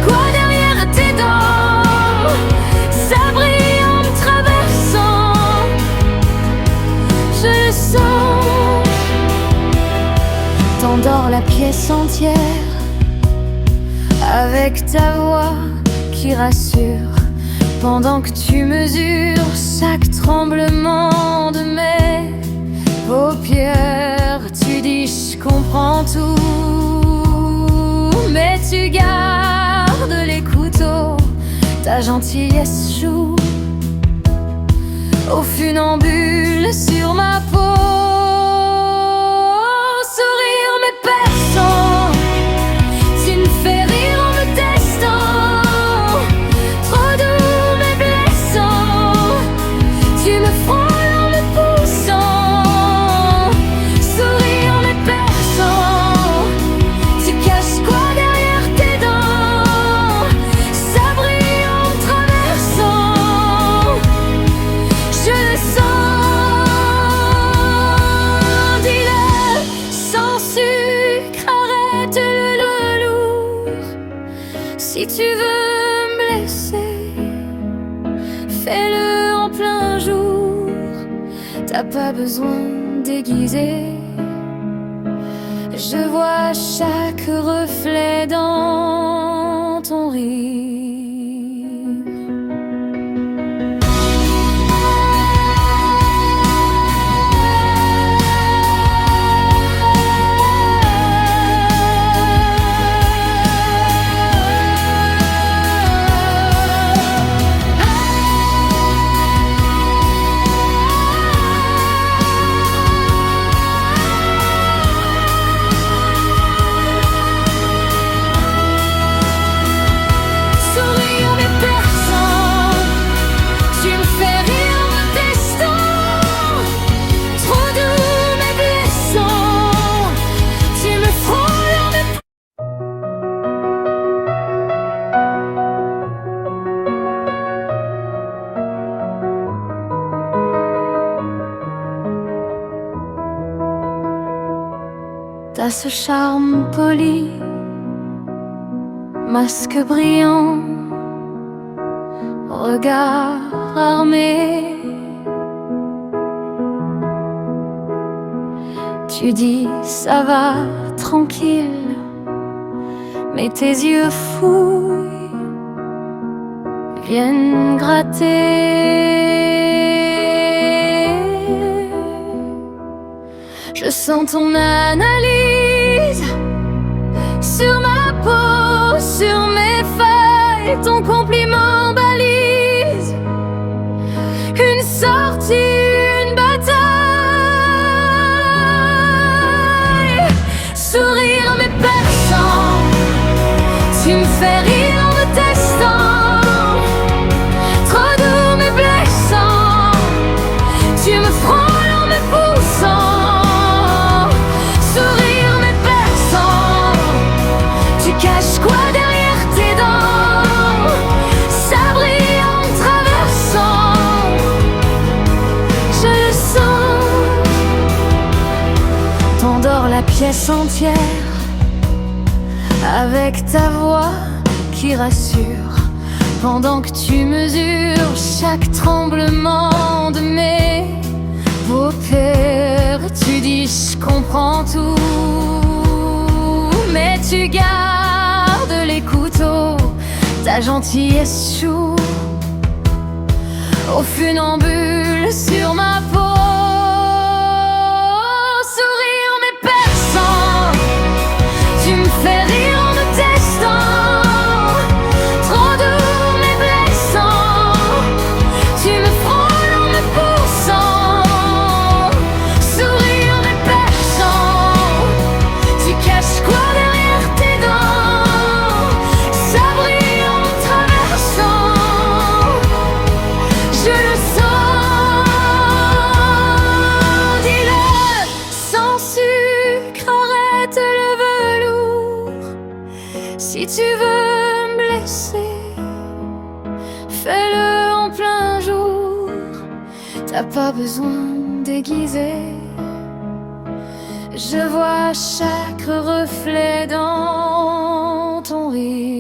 Quoi derrière tes dents? Ça brille en me traversant, je le sens. T'endors la pièce entière avec ta voix qui rassure, pendant que tu mesures chaque tremblement de mes paupières. Tu dis je comprends tout, mais tu gardes les couteaux. Ta gentillesse joue au funambule sur ma peau. Sourire mais perçant, tu me fais rire en me testant. Trop doux mais blessant, tu me frôles en me poussant. Sourire mais perçant, tu caches quoi derrière tes dents? Ça brille en me traversant, je le sens. Dis-le sans sucre, arrête le lourd. Si tu veux me blesser, fais-le en plein jour. T'as pas besoin d'aiguiser, je vois chaque reflet dans ton rire. Sourire mais perçant, tu me fais rire en me testant. Trop doux mais blessant, tu me frôles en me. T'as ce charme poli, masque brillant, regard armé. Tu dis ça va tranquille, mais tes yeux fouillent, viennent gratter. Je sens ton analyse sur ma peau, sur mes feuilles, ton compliment balise une sortie, une bataille. Sourire mais perçant, tu me fais rire en me testant. Trop doux pièce entière, avec ta voix qui rassure, pendant que tu mesures chaque tremblement de mes paupières. Tu dis je comprends tout, mais tu gardes les couteaux, ta gentillesse choue au funambule sur ma peau. Sourire mais perçant, tu me fais rire en me testant. Trop doux mais blessant, tu me frôles en me poussant. Sourire mais perçant, tu caches quoi derrière tes dents? Ça brille en me traversant, je le sens. Dis-le sans sucre, arrête le velours. Si tu veux me blesser, fais-le en plein jour. T'as pas besoin d'aiguiser, je vois chaque reflet dans ton rire.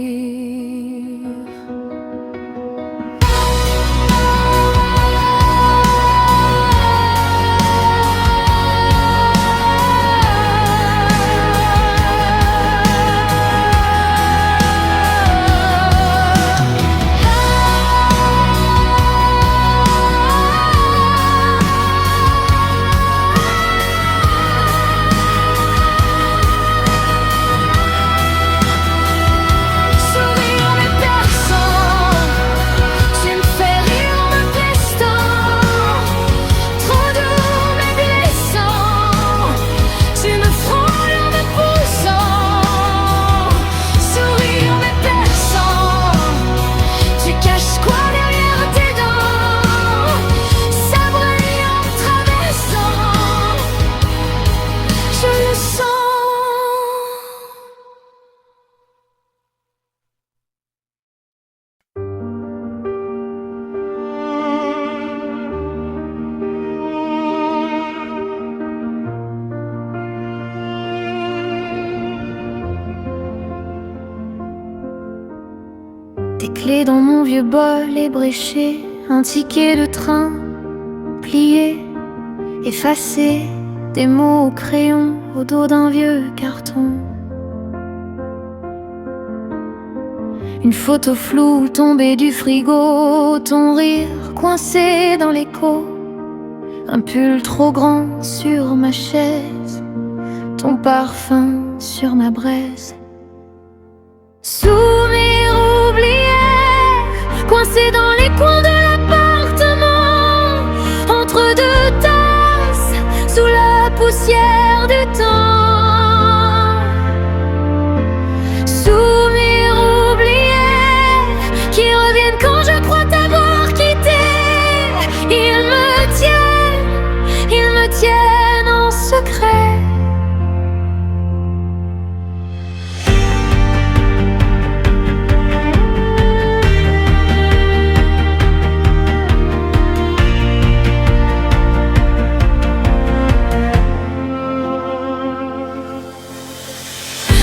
Sourire mais perçant, tu me fais rire en me testant. Trop doux mais blessant, tu me frôles en me poussant. Sourire mais perçant, tu caches quoi derrière tes dents? Ça brille en me traversant, je le sens. Des clés dans mon vieux bol ébréché, un ticket de train plié, effacé, des mots au crayon au dos d'un vieux carton. Une photo floue tombée du frigo, ton rire coincé dans l'écho, un pull trop grand sur ma chaise, ton parfum sur ma braise. Sourire oublié, coincé dans les coins de l'appartement, entre deux tasses, sous la poussière du temps. Souvenirs oubliés, qui reviennent quand je crois t'avoir quitté. Ils me tiennent en secret.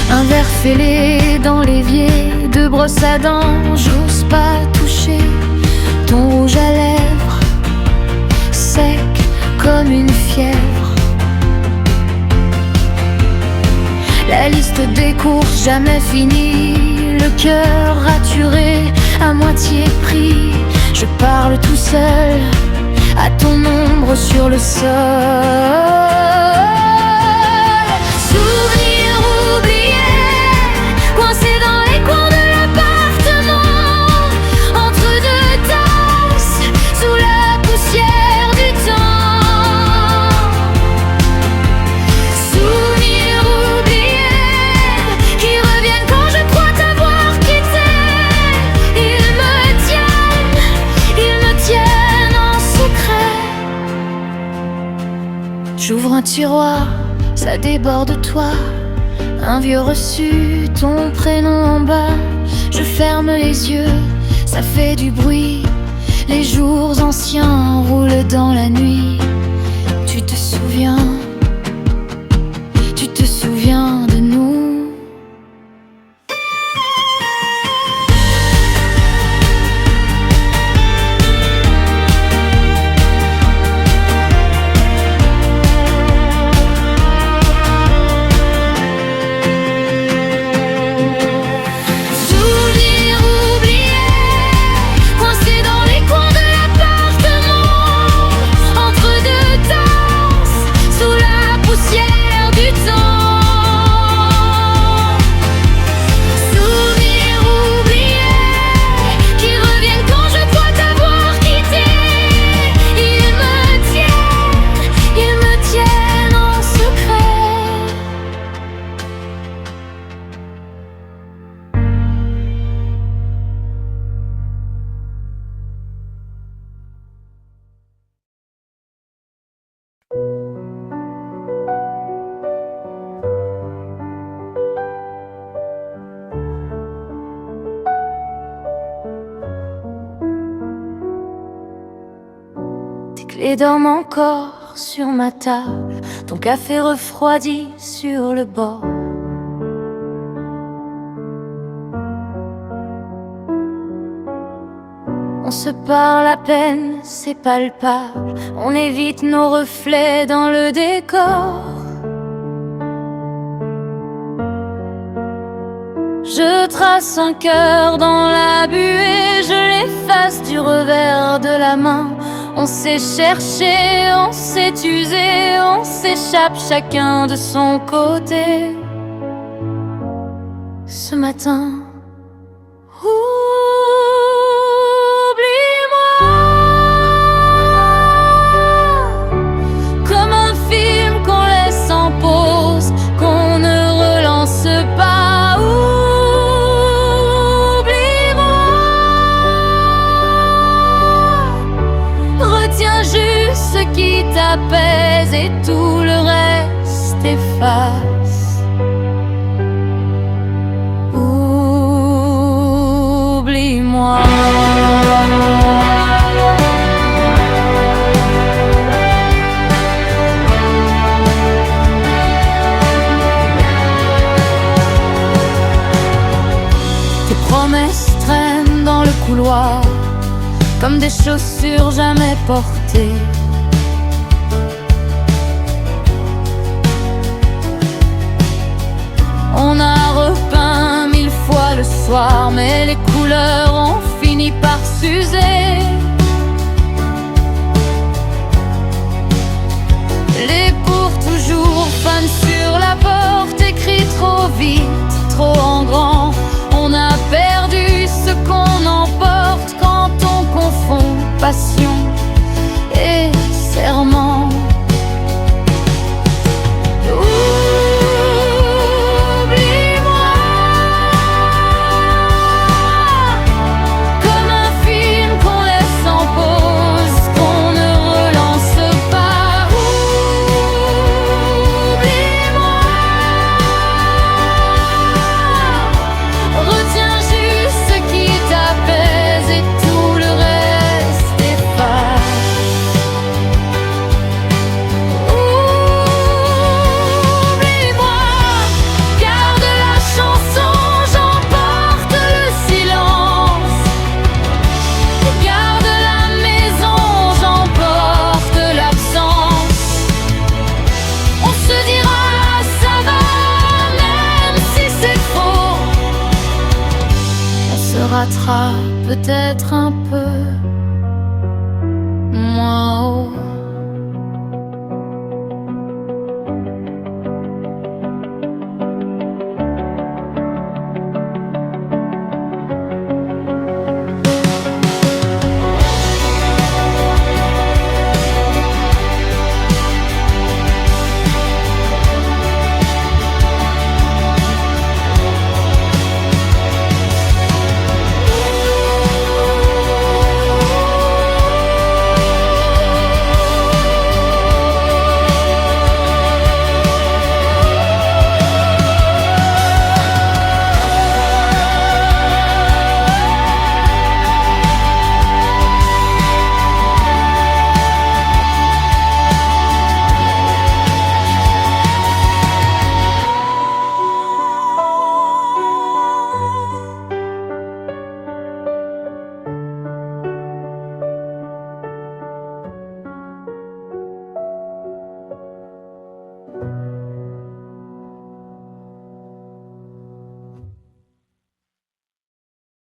Un verre fêlé dans l'évier, deux brosses à dents, j'ose pas toucher ton rouge à lèvres, sec comme une fièvre. La liste des courses jamais finie, le cœur raturé, à moitié pris. Je parle tout seul à ton ombre sur le sol. Souvenirs oubliés, coincés dans les coins de l'appartement, entre deux tasses, sous la poussière du temps. Souvenirs oubliés, qui reviennent quand je crois t'avoir quitté. Ils me tiennent en secret. J'ouvre un tiroir, ça déborde de toi. Un vieux reçu, ton prénom en bas. Je ferme les yeux, ça fait du bruit. Les jours anciens roulent dans la nuit. Tu te souviens clés dorment encore sur ma table, ton café refroidi sur le bord. On se parle à peine, c'est palpable, on évite nos reflets dans le décor. Je trace un cœur dans la buée, je l'efface du revers de la main. On s'est cherché, on s'est usé, on s'échappe chacun de son côté. Ce matin, comme un film qu'on laisse en pause, qu'on ne relance pas. Oublie-moi, retiens juste ce qui t'apaise et tout le reste efface. Oublie-moi. Promesses traînent dans le couloir comme des chaussures jamais portées. On a repeint 1000 fois le soir, mais les couleurs ont fini par s'user. Les pour toujours fanent sur la porte, écrit trop vite, trop en grand. On a perdu ce qu'on emporte quand on confond passion et serment. Oublie-moi, comme un film qu'on laisse en pause, qu'on ne relance pas. Oublie-moi, retiens juste ce qui t'apaise et tout le reste efface. Oublie-moi, garde la chanson, j'emporte le silence. Garde la maison, j'emporte l'absence. On se dira ça va, même si c'est faux. On se rattrape peut-être un peu.